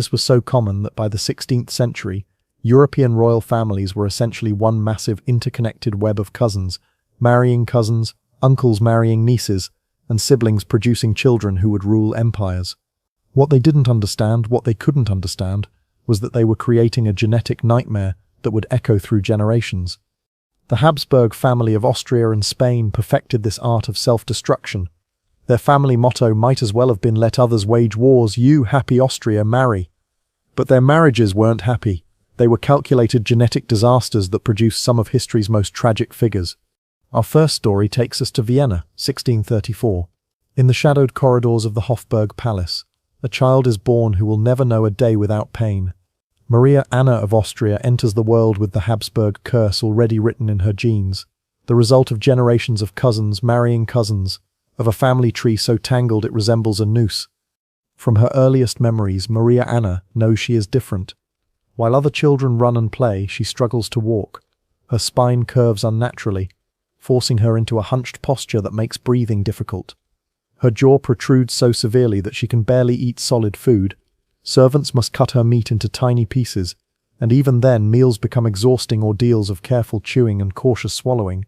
This was so common that by the 16th century, European royal families were essentially one massive interconnected web of cousins, marrying cousins, uncles marrying nieces, and siblings producing children who would rule empires. What they didn't understand, what they couldn't understand, was that they were creating a genetic nightmare that would echo through generations. The Habsburg family of Austria and Spain perfected this art of self-destruction. Their family motto might as well have been "Let others wage wars, you, happy Austria, marry." But their marriages weren't happy. They were calculated genetic disasters that produced some of history's most tragic figures. Our first story takes us to Vienna, 1634. In the shadowed corridors of the Hofburg Palace, a child is born who will never know a day without pain. Maria Anna of Austria enters the world with the Habsburg curse already written in her genes, the result of generations of cousins marrying cousins, of a family tree so tangled it resembles a noose. From her earliest memories, Maria Anna knows she is different. While other children run and play, she struggles to walk. Her spine curves unnaturally, forcing her into a hunched posture that makes breathing difficult. Her jaw protrudes so severely that she can barely eat solid food. Servants must cut her meat into tiny pieces, and even then meals become exhausting ordeals of careful chewing and cautious swallowing.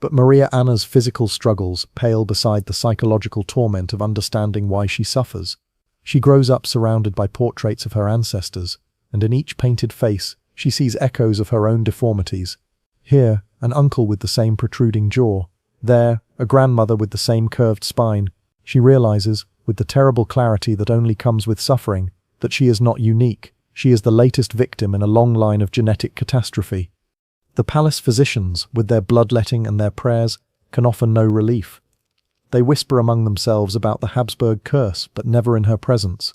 But Maria Anna's physical struggles pale beside the psychological torment of understanding why she suffers. She grows up surrounded by portraits of her ancestors, and in each painted face she sees echoes of her own deformities. Here, an uncle with the same protruding jaw. There, a grandmother with the same curved spine. She realizes, with the terrible clarity that only comes with suffering, that she is not unique. She is the latest victim in a long line of genetic catastrophe. The palace physicians, with their bloodletting and their prayers, can offer no relief. They whisper among themselves about the Habsburg curse, but never in her presence.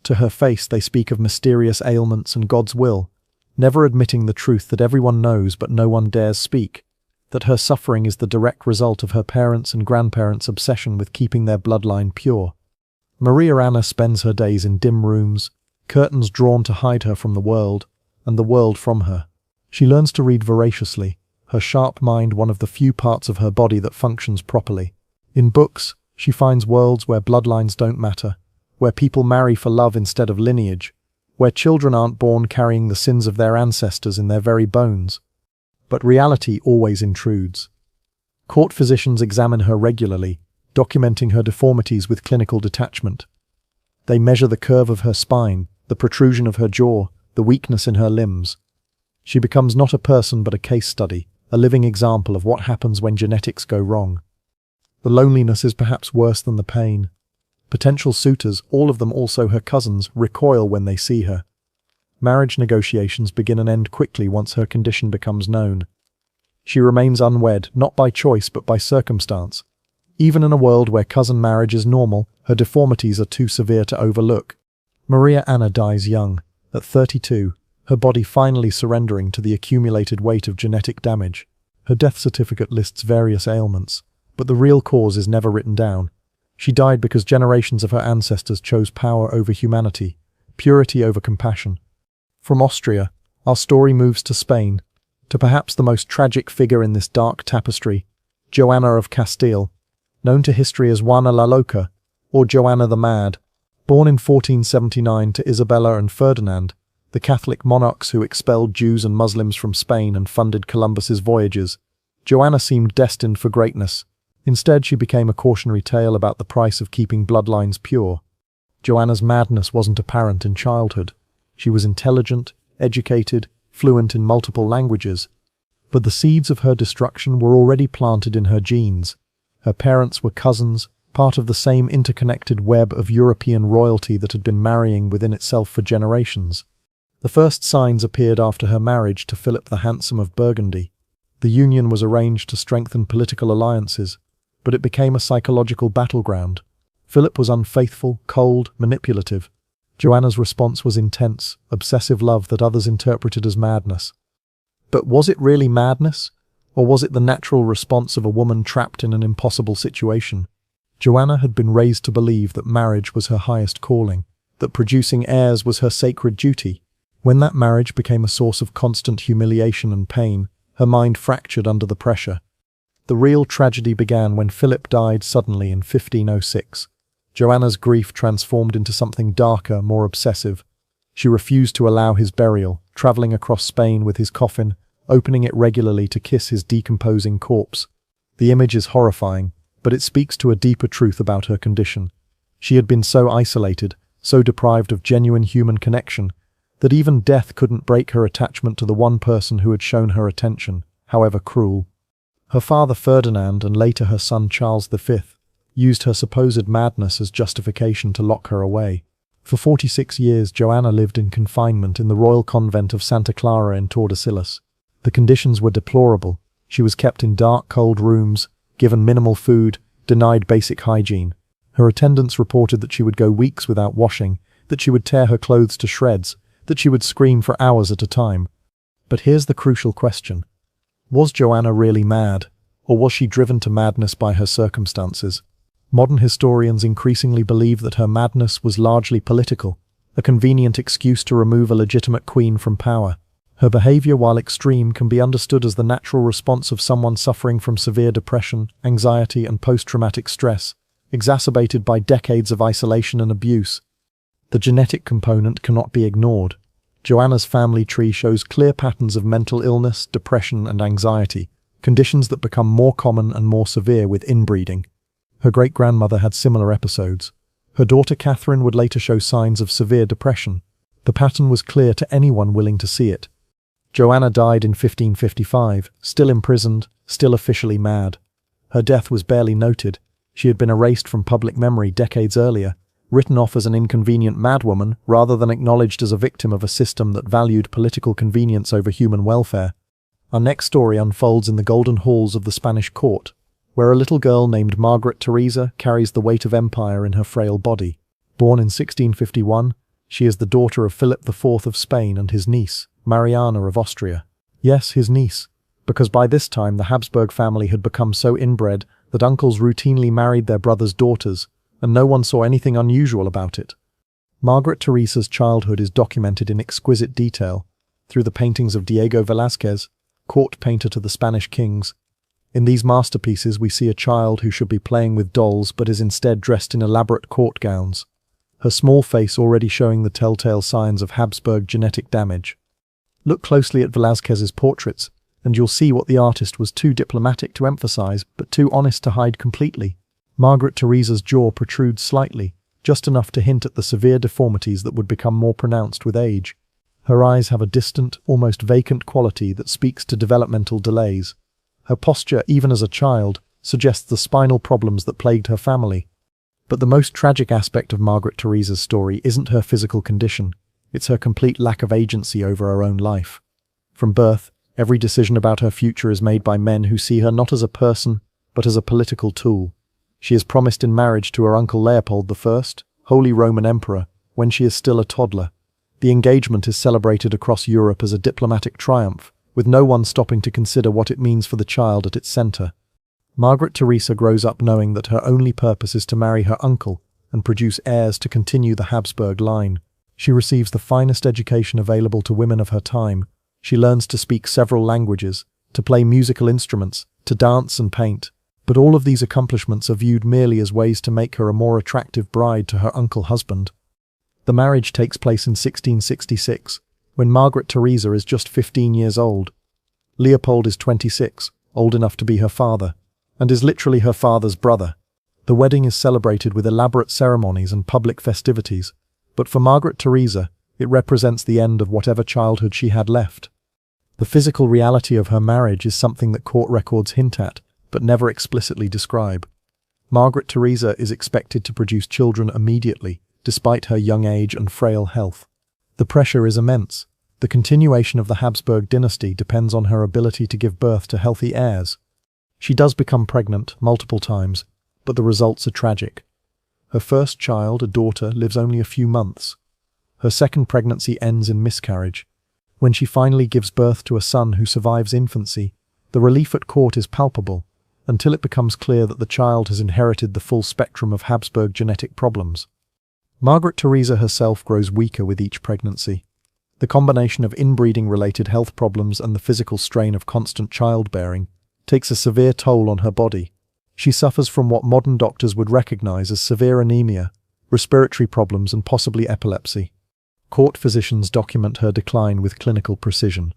To her face they speak of mysterious ailments and God's will, never admitting the truth that everyone knows but no one dares speak, that her suffering is the direct result of her parents' and grandparents' obsession with keeping their bloodline pure. Maria Anna spends her days in dim rooms, curtains drawn to hide her from the world, and the world from her. She learns to read voraciously, her sharp mind one of the few parts of her body that functions properly. In books, she finds worlds where bloodlines don't matter, where people marry for love instead of lineage, where children aren't born carrying the sins of their ancestors in their very bones. But reality always intrudes. Court physicians examine her regularly, documenting her deformities with clinical detachment. They measure the curve of her spine, the protrusion of her jaw, the weakness in her limbs. She becomes not a person but a case study, a living example of what happens when genetics go wrong. The loneliness is perhaps worse than the pain. Potential suitors, all of them also her cousins, recoil when they see her. Marriage negotiations begin and end quickly once her condition becomes known. She remains unwed, not by choice but by circumstance. Even in a world where cousin marriage is normal, her deformities are too severe to overlook. Maria Anna dies young, at 32, her body finally surrendering to the accumulated weight of genetic damage. Her death certificate lists various ailments, but the real cause is never written down. She died because generations of her ancestors chose power over humanity, purity over compassion. From Austria, our story moves to Spain, to perhaps the most tragic figure in this dark tapestry, Joanna of Castile, known to history as Juana la Loca, or Joanna the Mad. Born in 1479 to Isabella and Ferdinand, the Catholic monarchs who expelled Jews and Muslims from Spain and funded Columbus's voyages, Joanna seemed destined for greatness. Instead, she became a cautionary tale about the price of keeping bloodlines pure. Joanna's madness wasn't apparent in childhood. She was intelligent, educated, fluent in multiple languages, but the seeds of her destruction were already planted in her genes. Her parents were cousins, part of the same interconnected web of European royalty that had been marrying within itself for generations. The first signs appeared after her marriage to Philip the Handsome of Burgundy. The union was arranged to strengthen political alliances, but it became a psychological battleground. Philip was unfaithful, cold, manipulative. Joanna's response was intense, obsessive love that others interpreted as madness. But was it really madness? Or was it the natural response of a woman trapped in an impossible situation? Joanna had been raised to believe that marriage was her highest calling, that producing heirs was her sacred duty. When that marriage became a source of constant humiliation and pain, her mind fractured under the pressure. The real tragedy began when Philip died suddenly in 1506. Joanna's grief transformed into something darker, more obsessive. She refused to allow his burial, traveling across Spain with his coffin, opening it regularly to kiss his decomposing corpse. The image is horrifying, but it speaks to a deeper truth about her condition. She had been so isolated, so deprived of genuine human connection, that even death couldn't break her attachment to the one person who had shown her attention, however cruel. Her father Ferdinand and later her son Charles V used her supposed madness as justification to lock her away. For 46 years, Joanna lived in confinement in the royal convent of Santa Clara in Tordesillas. The conditions were deplorable. She was kept in dark, cold rooms, given minimal food, denied basic hygiene. Her attendants reported that she would go weeks without washing, that she would tear her clothes to shreds, that she would scream for hours at a time. But here's the crucial question. Was Joanna really mad, or was she driven to madness by her circumstances? Modern historians increasingly believe that her madness was largely political, a convenient excuse to remove a legitimate queen from power. Her behavior, while extreme, can be understood as the natural response of someone suffering from severe depression, anxiety, and post-traumatic stress, exacerbated by decades of isolation and abuse. The genetic component cannot be ignored. Joanna's family tree shows clear patterns of mental illness, depression, and anxiety, conditions that become more common and more severe with inbreeding. Her great-grandmother had similar episodes. Her daughter Catherine would later show signs of severe depression. The pattern was clear to anyone willing to see it. Joanna died in 1555, still imprisoned, still officially mad. Her death was barely noted. She had been erased from public memory decades earlier, written off as an inconvenient madwoman rather than acknowledged as a victim of a system that valued political convenience over human welfare. Our next story unfolds in the golden halls of the Spanish court, where a little girl named Margaret Teresa carries the weight of empire in her frail body. Born in 1651, she is the daughter of Philip IV of Spain and his niece, Mariana of Austria. Yes, his niece, because by this time the Habsburg family had become so inbred that uncles routinely married their brothers' daughters, and no one saw anything unusual about it. Margaret Teresa's childhood is documented in exquisite detail through the paintings of Diego Velázquez, court painter to the Spanish kings. In these masterpieces we see a child who should be playing with dolls but is instead dressed in elaborate court gowns, her small face already showing the telltale signs of Habsburg genetic damage. Look closely at Velázquez's portraits, and you'll see what the artist was too diplomatic to emphasize, but too honest to hide completely. Margaret Teresa's jaw protrudes slightly, just enough to hint at the severe deformities that would become more pronounced with age. Her eyes have a distant, almost vacant quality that speaks to developmental delays. Her posture, even as a child, suggests the spinal problems that plagued her family. But the most tragic aspect of Margaret Teresa's story isn't her physical condition, it's her complete lack of agency over her own life. From birth, every decision about her future is made by men who see her not as a person, but as a political tool. She is promised in marriage to her uncle Leopold I, Holy Roman Emperor, when she is still a toddler. The engagement is celebrated across Europe as a diplomatic triumph, with no one stopping to consider what it means for the child at its center. Margaret Teresa grows up knowing that her only purpose is to marry her uncle and produce heirs to continue the Habsburg line. She receives the finest education available to women of her time. She learns to speak several languages, to play musical instruments, to dance and paint. But all of these accomplishments are viewed merely as ways to make her a more attractive bride to her uncle-husband. The marriage takes place in 1666, when Margaret Teresa is just 15 years old. Leopold is 26, old enough to be her father, and is literally her father's brother. The wedding is celebrated with elaborate ceremonies and public festivities, but for Margaret Teresa, it represents the end of whatever childhood she had left. The physical reality of her marriage is something that court records hint at, but never explicitly describe. Margaret Teresa is expected to produce children immediately, despite her young age and frail health. The pressure is immense. The continuation of the Habsburg dynasty depends on her ability to give birth to healthy heirs. She does become pregnant multiple times, but the results are tragic. Her first child, a daughter, lives only a few months. Her second pregnancy ends in miscarriage. When she finally gives birth to a son who survives infancy, the relief at court is palpable, until it becomes clear that the child has inherited the full spectrum of Habsburg genetic problems. Margaret Teresa herself grows weaker with each pregnancy. The combination of inbreeding-related health problems and the physical strain of constant childbearing takes a severe toll on her body. She suffers from what modern doctors would recognize as severe anemia, respiratory problems, and possibly epilepsy. Court physicians document her decline with clinical precision.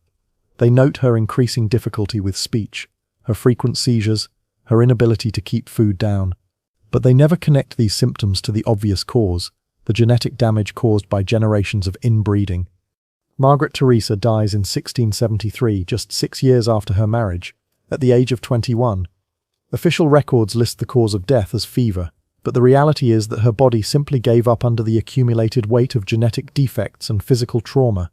They note her increasing difficulty with speech, her frequent seizures, her inability to keep food down. But they never connect these symptoms to the obvious cause, the genetic damage caused by generations of inbreeding. Margaret Theresa dies in 1673, just 6 years after her marriage, at the age of 21. Official records list the cause of death as fever, but the reality is that her body simply gave up under the accumulated weight of genetic defects and physical trauma.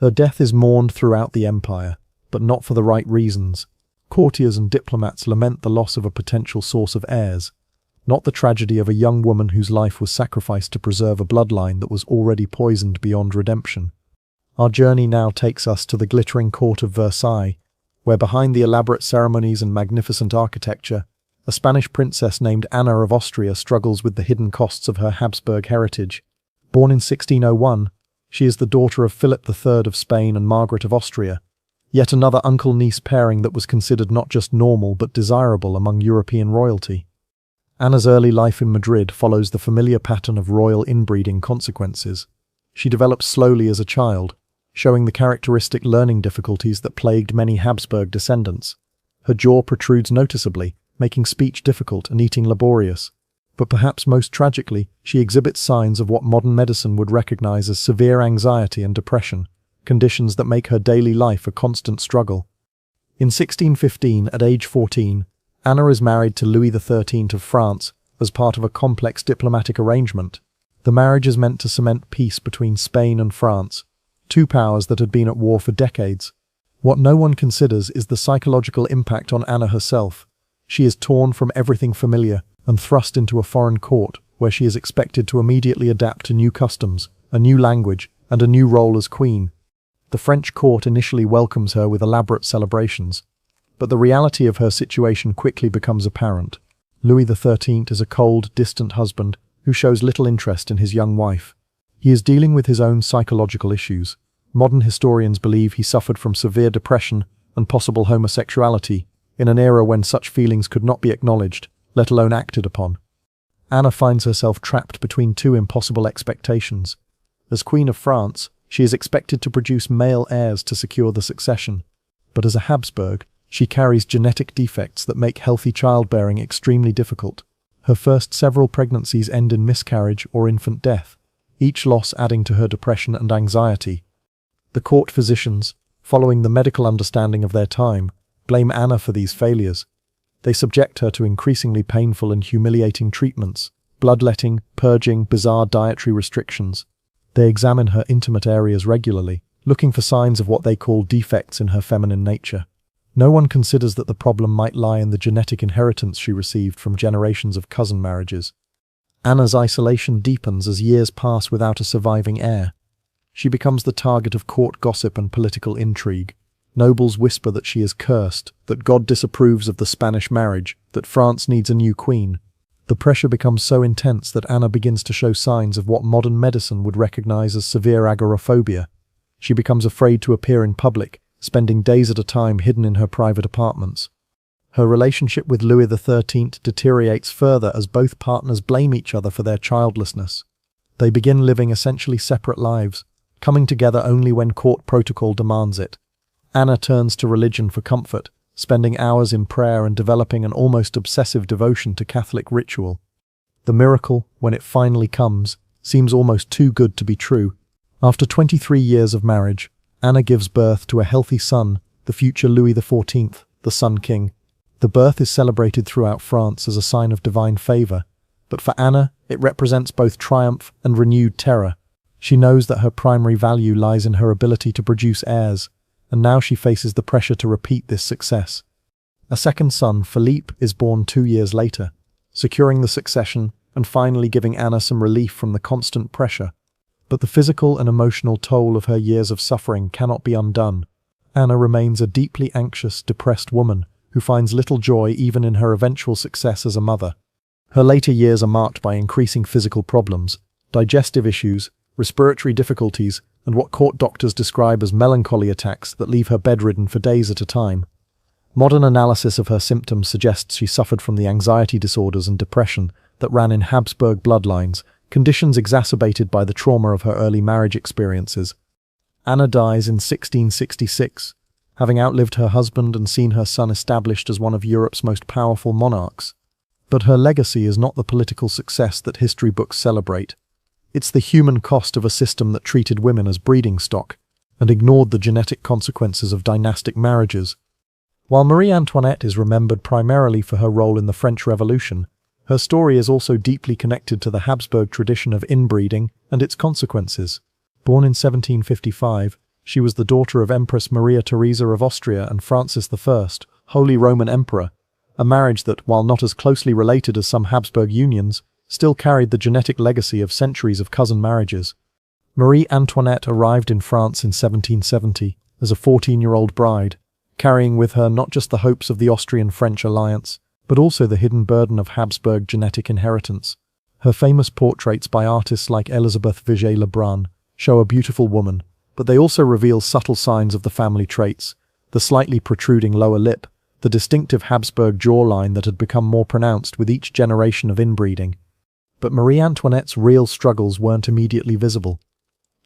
Her death is mourned throughout the empire, but not for the right reasons. Courtiers and diplomats lament the loss of a potential source of heirs, not the tragedy of a young woman whose life was sacrificed to preserve a bloodline that was already poisoned beyond redemption. Our journey now takes us to the glittering court of Versailles, where behind the elaborate ceremonies and magnificent architecture, a Spanish princess named Anna of Austria struggles with the hidden costs of her Habsburg heritage. Born in 1601, she is the daughter of Philip III of Spain and Margaret of Austria, yet another uncle-niece pairing that was considered not just normal but desirable among European royalty. Anna's early life in Madrid follows the familiar pattern of royal inbreeding consequences. She develops slowly as a child, showing the characteristic learning difficulties that plagued many Habsburg descendants. Her jaw protrudes noticeably, making speech difficult and eating laborious. But perhaps most tragically, she exhibits signs of what modern medicine would recognize as severe anxiety and depression, conditions that make her daily life a constant struggle. In 1615, at age 14, Anna is married to Louis XIII of France as part of a complex diplomatic arrangement. The marriage is meant to cement peace between Spain and France, two powers that had been at war for decades. What no one considers is the psychological impact on Anna herself. She is torn from everything familiar and thrust into a foreign court where she is expected to immediately adapt to new customs, a new language, and a new role as queen. The French court initially welcomes her with elaborate celebrations, but the reality of her situation quickly becomes apparent. Louis XIII is a cold, distant husband who shows little interest in his young wife. He is dealing with his own psychological issues. Modern historians believe he suffered from severe depression and possible homosexuality, in an era when such feelings could not be acknowledged, let alone acted upon. Anna finds herself trapped between two impossible expectations. As Queen of France, she is expected to produce male heirs to secure the succession, but as a Habsburg, she carries genetic defects that make healthy childbearing extremely difficult. Her first several pregnancies end in miscarriage or infant death, each loss adding to her depression and anxiety. The court physicians, following the medical understanding of their time, blame Anna for these failures. They subject her to increasingly painful and humiliating treatments, bloodletting, purging, bizarre dietary restrictions. They examine her intimate areas regularly, looking for signs of what they call defects in her feminine nature. No one considers that the problem might lie in the genetic inheritance she received from generations of cousin marriages. Anna's isolation deepens as years pass without a surviving heir. She becomes the target of court gossip and political intrigue. Nobles whisper that she is cursed, that God disapproves of the Spanish marriage, that France needs a new queen. The pressure becomes so intense that Anna begins to show signs of what modern medicine would recognize as severe agoraphobia. She becomes afraid to appear in public, spending days at a time hidden in her private apartments. Her relationship with Louis XIII deteriorates further as both partners blame each other for their childlessness. They begin living essentially separate lives, coming together only when court protocol demands it. Anna turns to religion for comfort, spending hours in prayer and developing an almost obsessive devotion to Catholic ritual. The miracle, when it finally comes, seems almost too good to be true. After 23 years of marriage, Anna gives birth to a healthy son, the future Louis XIV, the Sun King. The birth is celebrated throughout France as a sign of divine favor, but for Anna, it represents both triumph and renewed terror. She knows that her primary value lies in her ability to produce heirs, and now she faces the pressure to repeat this success. A second son, Philippe, is born 2 years later, securing the succession and finally giving Anna some relief from the constant pressure. But the physical and emotional toll of her years of suffering cannot be undone. Anna remains a deeply anxious, depressed woman who finds little joy even in her eventual success as a mother. Her later years are marked by increasing physical problems, digestive issues, respiratory difficulties, and what court doctors describe as melancholy attacks that leave her bedridden for days at a time. Modern analysis of her symptoms suggests she suffered from the anxiety disorders and depression that ran in Habsburg bloodlines, conditions exacerbated by the trauma of her early marriage experiences. Anna dies in 1666, having outlived her husband and seen her son established as one of Europe's most powerful monarchs. But her legacy is not the political success that history books celebrate. It's the human cost of a system that treated women as breeding stock and ignored the genetic consequences of dynastic marriages. While Marie Antoinette is remembered primarily for her role in the French Revolution, her story is also deeply connected to the Habsburg tradition of inbreeding and its consequences. Born in 1755, she was the daughter of Empress Maria Theresa of Austria and Francis I, Holy Roman Emperor, a marriage that, while not as closely related as some Habsburg unions, still carried the genetic legacy of centuries of cousin marriages. Marie Antoinette arrived in France in 1770 as a 14-year-old bride, carrying with her not just the hopes of the Austrian-French alliance, but also the hidden burden of Habsburg genetic inheritance. Her famous portraits by artists like Elisabeth Vigée-Lebrun show a beautiful woman, but they also reveal subtle signs of the family traits: the slightly protruding lower lip, the distinctive Habsburg jawline that had become more pronounced with each generation of inbreeding. But Marie Antoinette's real struggles weren't immediately visible.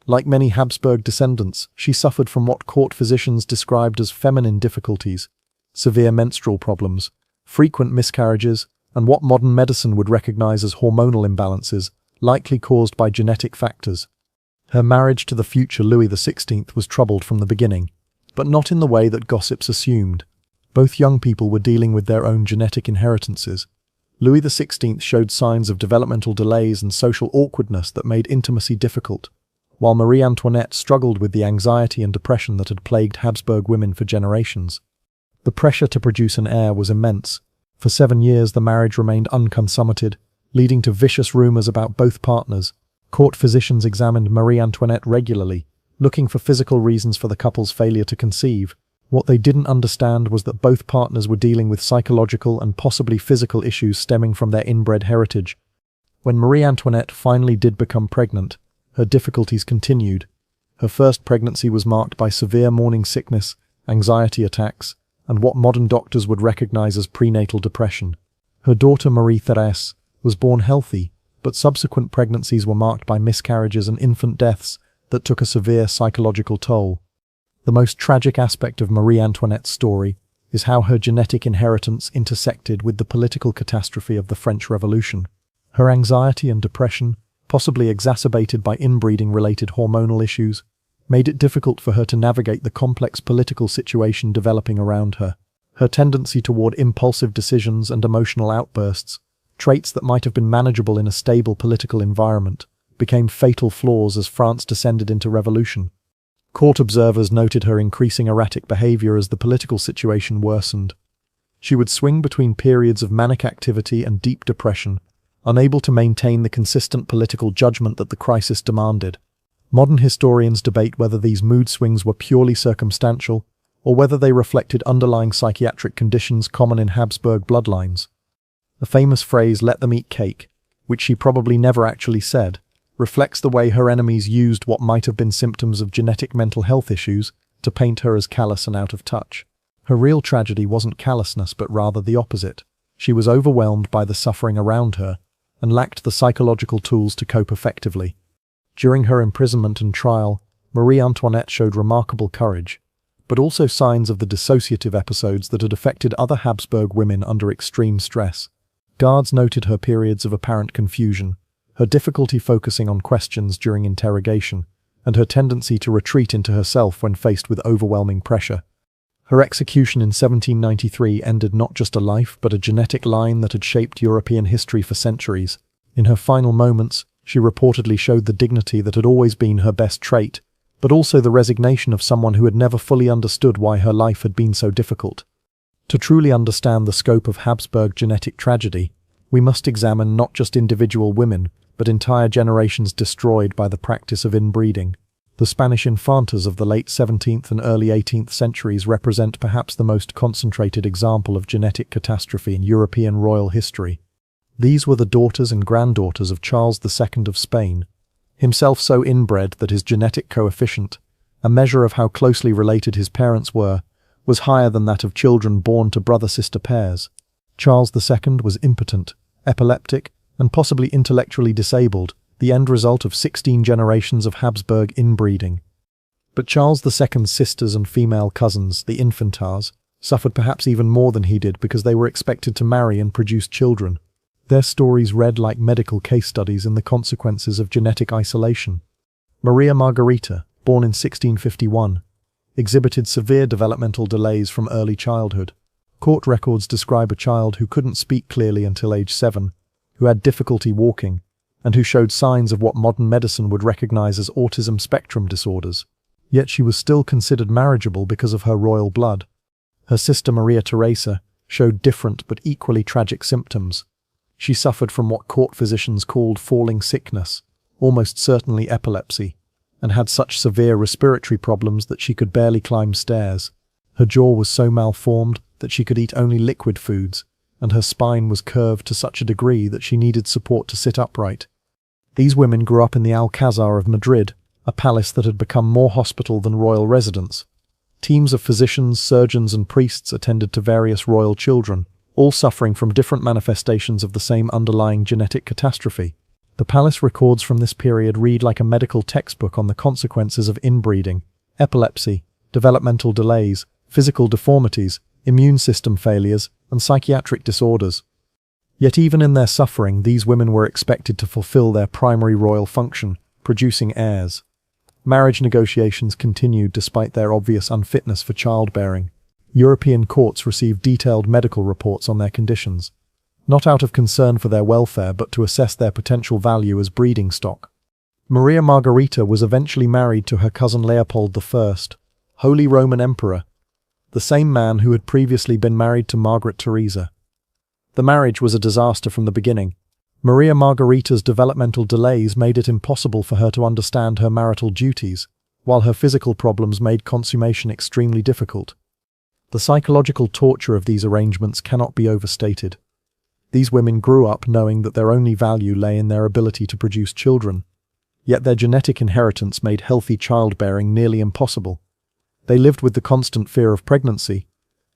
Like many Habsburg descendants, she suffered from what court physicians described as feminine difficulties, severe menstrual problems, frequent miscarriages, and what modern medicine would recognize as hormonal imbalances, likely caused by genetic factors. Her marriage to the future Louis XVI was troubled from the beginning, but not in the way that gossips assumed. Both young people were dealing with their own genetic inheritances. Louis XVI showed signs of developmental delays and social awkwardness that made intimacy difficult, while Marie Antoinette struggled with the anxiety and depression that had plagued Habsburg women for generations. The pressure to produce an heir was immense. For 7 years the marriage remained unconsummated, leading to vicious rumors about both partners. Court physicians examined Marie Antoinette regularly, looking for physical reasons for the couple's failure to conceive. What they didn't understand was that both partners were dealing with psychological and possibly physical issues stemming from their inbred heritage. When Marie Antoinette finally did become pregnant, her difficulties continued. Her first pregnancy was marked by severe morning sickness, anxiety attacks, and what modern doctors would recognize as prenatal depression. Her daughter Marie-Thérèse was born healthy, but subsequent pregnancies were marked by miscarriages and infant deaths that took a severe psychological toll. The most tragic aspect of Marie Antoinette's story is how her genetic inheritance intersected with the political catastrophe of the French Revolution. Her anxiety and depression, possibly exacerbated by inbreeding-related hormonal issues, made it difficult for her to navigate the complex political situation developing around her. Her tendency toward impulsive decisions and emotional outbursts, traits that might have been manageable in a stable political environment, became fatal flaws as France descended into revolution. Court observers noted her increasing erratic behavior as the political situation worsened. She would swing between periods of manic activity and deep depression, unable to maintain the consistent political judgment that the crisis demanded. Modern historians debate whether these mood swings were purely circumstantial or whether they reflected underlying psychiatric conditions common in Habsburg bloodlines. The famous phrase, "let them eat cake," which she probably never actually said, reflects the way her enemies used what might have been symptoms of genetic mental health issues to paint her as callous and out of touch. Her real tragedy wasn't callousness, but rather the opposite. She was overwhelmed by the suffering around her and lacked the psychological tools to cope effectively. During her imprisonment and trial, Marie Antoinette showed remarkable courage, but also signs of the dissociative episodes that had affected other Habsburg women under extreme stress. Guards noted her periods of apparent confusion, her difficulty focusing on questions during interrogation, and her tendency to retreat into herself when faced with overwhelming pressure. Her execution in 1793 ended not just a life, but a genetic line that had shaped European history for centuries. In her final moments, she reportedly showed the dignity that had always been her best trait, but also the resignation of someone who had never fully understood why her life had been so difficult. To truly understand the scope of Habsburg genetic tragedy, we must examine not just individual women, but entire generations destroyed by the practice of inbreeding. The Spanish infantas of the late 17th and early 18th centuries represent perhaps the most concentrated example of genetic catastrophe in European royal history. These were the daughters and granddaughters of Charles II of Spain, himself so inbred that his genetic coefficient, a measure of how closely related his parents were, was higher than that of children born to brother-sister pairs. Charles II was impotent, epileptic, and possibly intellectually disabled, the end result of 16 generations of Habsburg inbreeding. But Charles II's sisters and female cousins, the Infantars, suffered perhaps even more than he did because they were expected to marry and produce children. Their stories read like medical case studies in the consequences of genetic isolation. Maria Margherita, born in 1651, exhibited severe developmental delays from early childhood. Court records describe a child who couldn't speak clearly until age 7, who had difficulty walking, and who showed signs of what modern medicine would recognize as autism spectrum disorders. Yet she was still considered marriageable because of her royal blood. Her sister Maria Theresa showed different but equally tragic symptoms. She suffered from what court physicians called falling sickness, almost certainly epilepsy, and had such severe respiratory problems that she could barely climb stairs. Her jaw was so malformed that she could eat only liquid foods, and her spine was curved to such a degree that she needed support to sit upright. These women grew up in the Alcazar of Madrid, a palace that had become more hospital than royal residence. Teams of physicians, surgeons, and priests attended to various royal children, all suffering from different manifestations of the same underlying genetic catastrophe. The palace records from this period read like a medical textbook on the consequences of inbreeding, epilepsy, developmental delays, physical deformities, immune system failures, and psychiatric disorders. Yet even in their suffering, these women were expected to fulfill their primary royal function, producing heirs. Marriage negotiations continued despite their obvious unfitness for childbearing. European courts received detailed medical reports on their conditions, not out of concern for their welfare but to assess their potential value as breeding stock. Maria Margherita was eventually married to her cousin Leopold I, Holy Roman Emperor, the same man who had previously been married to Margaret Theresa. The marriage was a disaster from the beginning. Maria Margherita's developmental delays made it impossible for her to understand her marital duties, while her physical problems made consummation extremely difficult. The psychological torture of these arrangements cannot be overstated. These women grew up knowing that their only value lay in their ability to produce children, yet their genetic inheritance made healthy childbearing nearly impossible. They lived with the constant fear of pregnancy,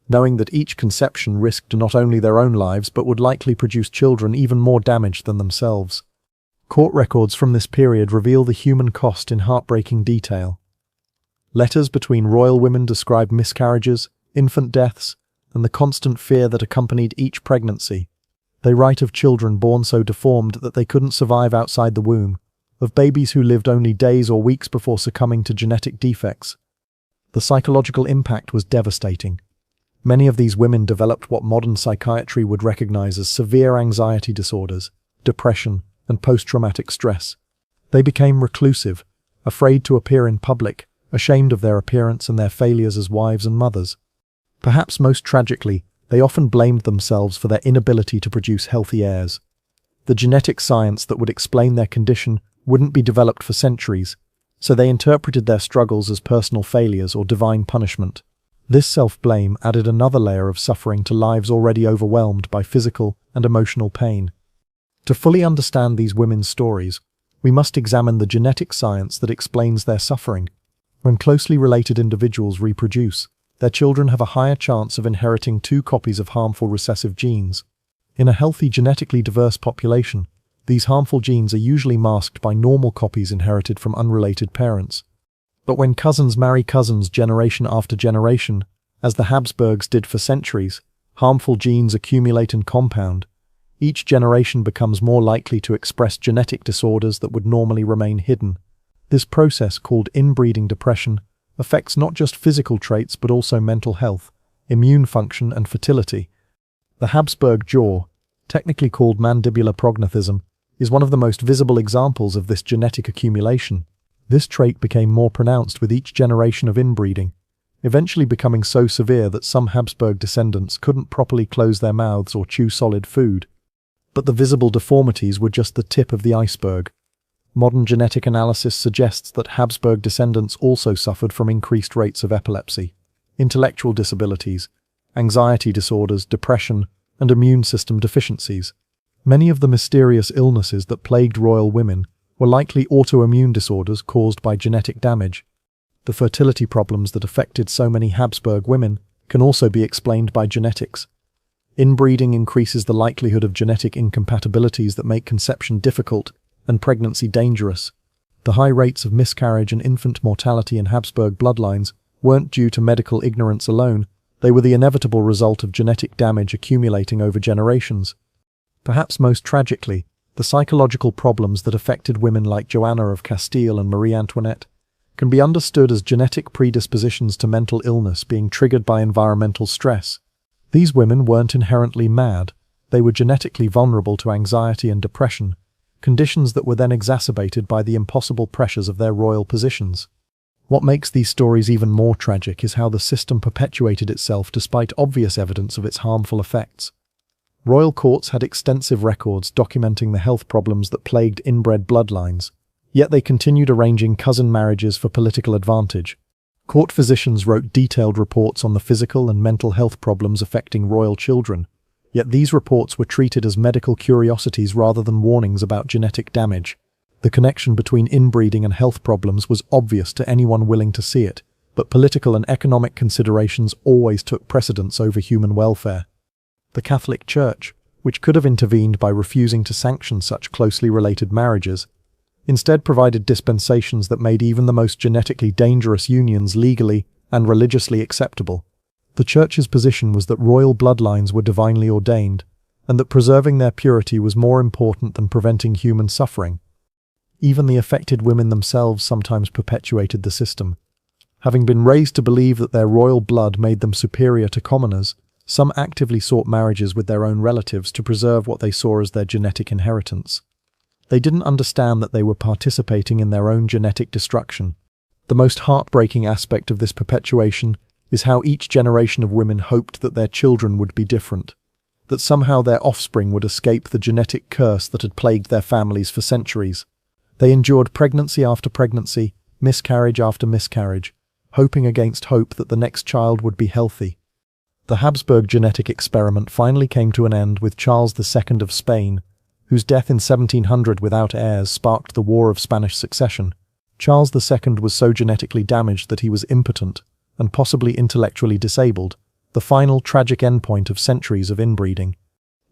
knowing that each conception risked not only their own lives but would likely produce children even more damaged than themselves. Court records from this period reveal the human cost in heartbreaking detail. Letters between royal women describe miscarriages, infant deaths, and the constant fear that accompanied each pregnancy. They write of children born so deformed that they couldn't survive outside the womb, of babies who lived only days or weeks before succumbing to genetic defects. The psychological impact was devastating. Many of these women developed what modern psychiatry would recognize as severe anxiety disorders, depression, and post-traumatic stress. They became reclusive, afraid to appear in public, ashamed of their appearance and their failures as wives and mothers. Perhaps most tragically, they often blamed themselves for their inability to produce healthy heirs. The genetic science that would explain their condition wouldn't be developed for centuries, so they interpreted their struggles as personal failures or divine punishment. This self-blame added another layer of suffering to lives already overwhelmed by physical and emotional pain. To fully understand these women's stories, we must examine the genetic science that explains their suffering. When closely related individuals reproduce, their children have a higher chance of inheriting 2 copies of harmful recessive genes. In a healthy, genetically diverse population, these harmful genes are usually masked by normal copies inherited from unrelated parents. But when cousins marry cousins generation after generation, as the Habsburgs did for centuries, harmful genes accumulate and compound. Each generation becomes more likely to express genetic disorders that would normally remain hidden. This process, called inbreeding depression, affects not just physical traits but also mental health, immune function, and fertility. The Habsburg jaw, technically called mandibular prognathism, is one of the most visible examples of this genetic accumulation. This trait became more pronounced with each generation of inbreeding, eventually becoming so severe that some Habsburg descendants couldn't properly close their mouths or chew solid food. But the visible deformities were just the tip of the iceberg. Modern genetic analysis suggests that Habsburg descendants also suffered from increased rates of epilepsy, intellectual disabilities, anxiety disorders, depression, and immune system deficiencies. Many of the mysterious illnesses that plagued royal women were likely autoimmune disorders caused by genetic damage. The fertility problems that affected so many Habsburg women can also be explained by genetics. Inbreeding increases the likelihood of genetic incompatibilities that make conception difficult, and pregnancy dangerous. The high rates of miscarriage and infant mortality in Habsburg bloodlines weren't due to medical ignorance alone, they were the inevitable result of genetic damage accumulating over generations. Perhaps most tragically, the psychological problems that affected women like Joanna of Castile and Marie Antoinette can be understood as genetic predispositions to mental illness being triggered by environmental stress. These women weren't inherently mad, they were genetically vulnerable to anxiety and depression, conditions that were then exacerbated by the impossible pressures of their royal positions. What makes these stories even more tragic is how the system perpetuated itself despite obvious evidence of its harmful effects. Royal courts had extensive records documenting the health problems that plagued inbred bloodlines, yet they continued arranging cousin marriages for political advantage. Court physicians wrote detailed reports on the physical and mental health problems affecting royal children, yet these reports were treated as medical curiosities rather than warnings about genetic damage. The connection between inbreeding and health problems was obvious to anyone willing to see it, but political and economic considerations always took precedence over human welfare. The Catholic Church, which could have intervened by refusing to sanction such closely related marriages, instead provided dispensations that made even the most genetically dangerous unions legally and religiously acceptable. The Church's position was that royal bloodlines were divinely ordained, and that preserving their purity was more important than preventing human suffering. Even the affected women themselves sometimes perpetuated the system. Having been raised to believe that their royal blood made them superior to commoners, some actively sought marriages with their own relatives to preserve what they saw as their genetic inheritance. They didn't understand that they were participating in their own genetic destruction. The most heartbreaking aspect of this perpetuation is how each generation of women hoped that their children would be different, that somehow their offspring would escape the genetic curse that had plagued their families for centuries. They endured pregnancy after pregnancy, miscarriage after miscarriage, hoping against hope that the next child would be healthy. The Habsburg genetic experiment finally came to an end with Charles II of Spain, whose death in 1700 without heirs sparked the War of Spanish Succession. Charles II was so genetically damaged that he was impotent, and possibly intellectually disabled, the final tragic endpoint of centuries of inbreeding.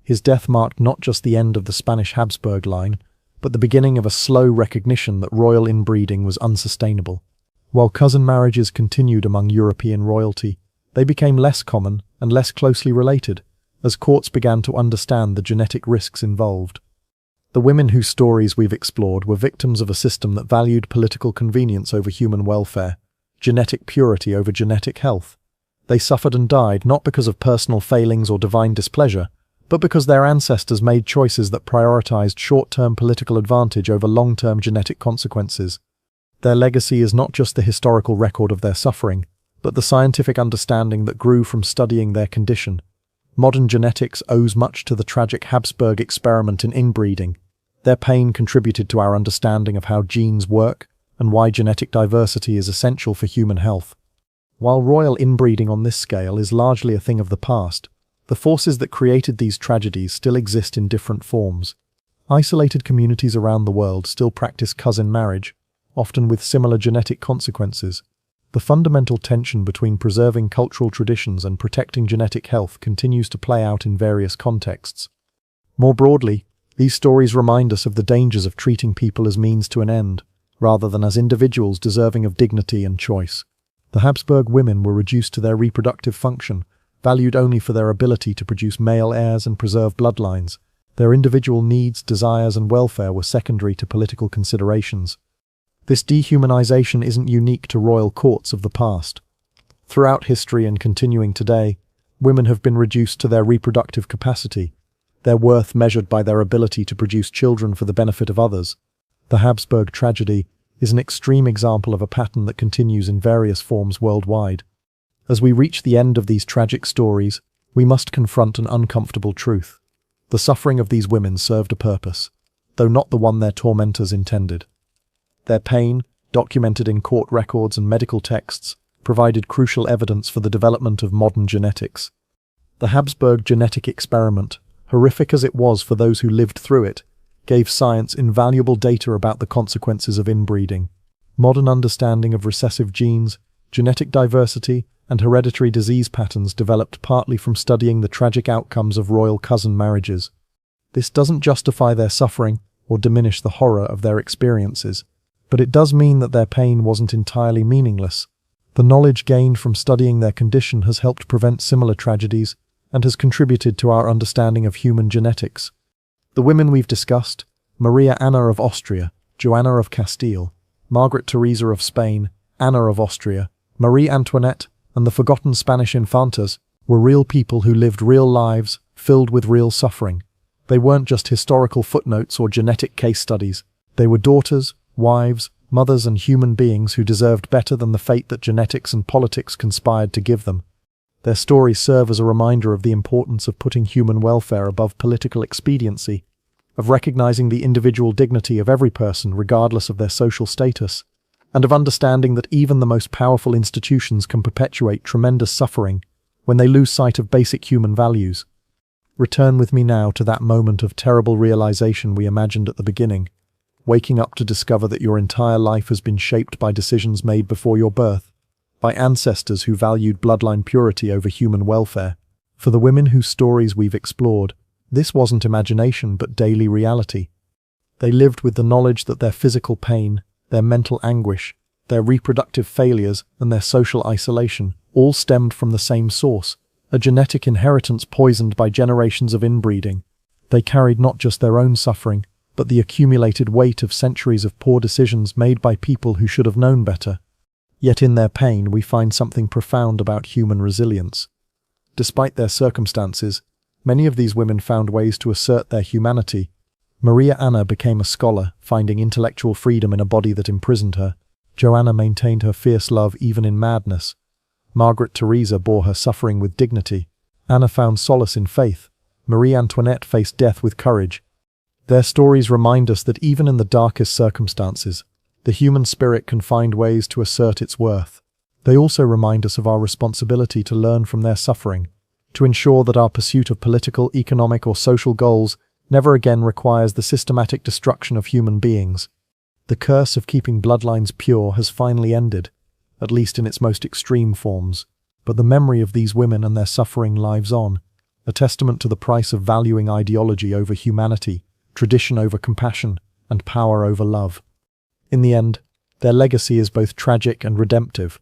His death marked not just the end of the Spanish Habsburg line, but the beginning of a slow recognition that royal inbreeding was unsustainable. While cousin marriages continued among European royalty, they became less common and less closely related, as courts began to understand the genetic risks involved. The women whose stories we've explored were victims of a system that valued political convenience over human welfare, genetic purity over genetic health. They suffered and died not because of personal failings or divine displeasure, but because their ancestors made choices that prioritized short-term political advantage over long-term genetic consequences. Their legacy is not just the historical record of their suffering, but the scientific understanding that grew from studying their condition. Modern genetics owes much to the tragic Habsburg experiment in inbreeding. Their pain contributed to our understanding of how genes work and why genetic diversity is essential for human health. While royal inbreeding on this scale is largely a thing of the past, the forces that created these tragedies still exist in different forms. Isolated communities around the world still practice cousin marriage, often with similar genetic consequences. The fundamental tension between preserving cultural traditions and protecting genetic health continues to play out in various contexts. More broadly, these stories remind us of the dangers of treating people as means to an end, rather than as individuals deserving of dignity and choice. The Habsburg women were reduced to their reproductive function, valued only for their ability to produce male heirs and preserve bloodlines. Their individual needs, desires, and welfare were secondary to political considerations. This dehumanization isn't unique to royal courts of the past. Throughout history and continuing today, women have been reduced to their reproductive capacity, their worth measured by their ability to produce children for the benefit of others. The Habsburg tragedy is an extreme example of a pattern that continues in various forms worldwide. As we reach the end of these tragic stories, we must confront an uncomfortable truth. The suffering of these women served a purpose, though not the one their tormentors intended. Their pain, documented in court records and medical texts, provided crucial evidence for the development of modern genetics. The Habsburg genetic experiment, horrific as it was for those who lived through it, gave science invaluable data about the consequences of inbreeding. Modern understanding of recessive genes, genetic diversity, and hereditary disease patterns developed partly from studying the tragic outcomes of royal cousin marriages. This doesn't justify their suffering or diminish the horror of their experiences. But it does mean that their pain wasn't entirely meaningless. The knowledge gained from studying their condition has helped prevent similar tragedies and has contributed to our understanding of human genetics. The women we've discussed, Maria Anna of Austria, Joanna of Castile, Margaret Teresa of Spain, Anna of Austria, Marie Antoinette, and the forgotten Spanish infantas, were real people who lived real lives, filled with real suffering. They weren't just historical footnotes or genetic case studies. They were daughters, wives, mothers, and human beings who deserved better than the fate that genetics and politics conspired to give them. Their stories serve as a reminder of the importance of putting human welfare above political expediency, of recognizing the individual dignity of every person regardless of their social status, and of understanding that even the most powerful institutions can perpetuate tremendous suffering when they lose sight of basic human values. Return with me now to that moment of terrible realization we imagined at the beginning, waking up to discover that your entire life has been shaped by decisions made before your birth, by ancestors who valued bloodline purity over human welfare. For the women whose stories we've explored, this wasn't imagination but daily reality. They lived with the knowledge that their physical pain, their mental anguish, their reproductive failures, and their social isolation all stemmed from the same source, a genetic inheritance poisoned by generations of inbreeding. They carried not just their own suffering, but the accumulated weight of centuries of poor decisions made by people who should have known better. Yet in their pain we find something profound about human resilience. Despite their circumstances, many of these women found ways to assert their humanity. Maria Anna became a scholar, finding intellectual freedom in a body that imprisoned her. Joanna maintained her fierce love even in madness. Margaret Teresa bore her suffering with dignity. Anna found solace in faith. Marie Antoinette faced death with courage. Their stories remind us that even in the darkest circumstances, the human spirit can find ways to assert its worth. They also remind us of our responsibility to learn from their suffering, to ensure that our pursuit of political, economic, or social goals never again requires the systematic destruction of human beings. The curse of keeping bloodlines pure has finally ended, at least in its most extreme forms, but the memory of these women and their suffering lives on, a testament to the price of valuing ideology over humanity, tradition over compassion, and power over love. In the end, their legacy is both tragic and redemptive.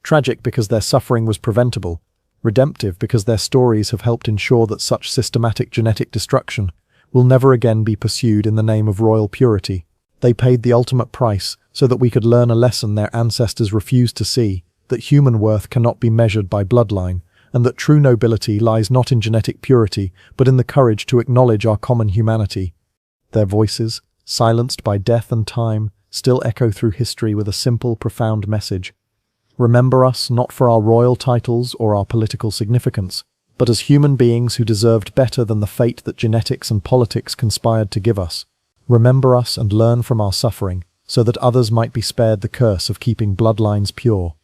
Tragic because their suffering was preventable, redemptive because their stories have helped ensure that such systematic genetic destruction will never again be pursued in the name of royal purity. They paid the ultimate price so that we could learn a lesson their ancestors refused to see, that human worth cannot be measured by bloodline, and that true nobility lies not in genetic purity, but in the courage to acknowledge our common humanity. Their voices, silenced by death and time, still echo through history with a simple, profound message. Remember us not for our royal titles or our political significance, but as human beings who deserved better than the fate that genetics and politics conspired to give us. Remember us and learn from our suffering, so that others might be spared the curse of keeping bloodlines pure.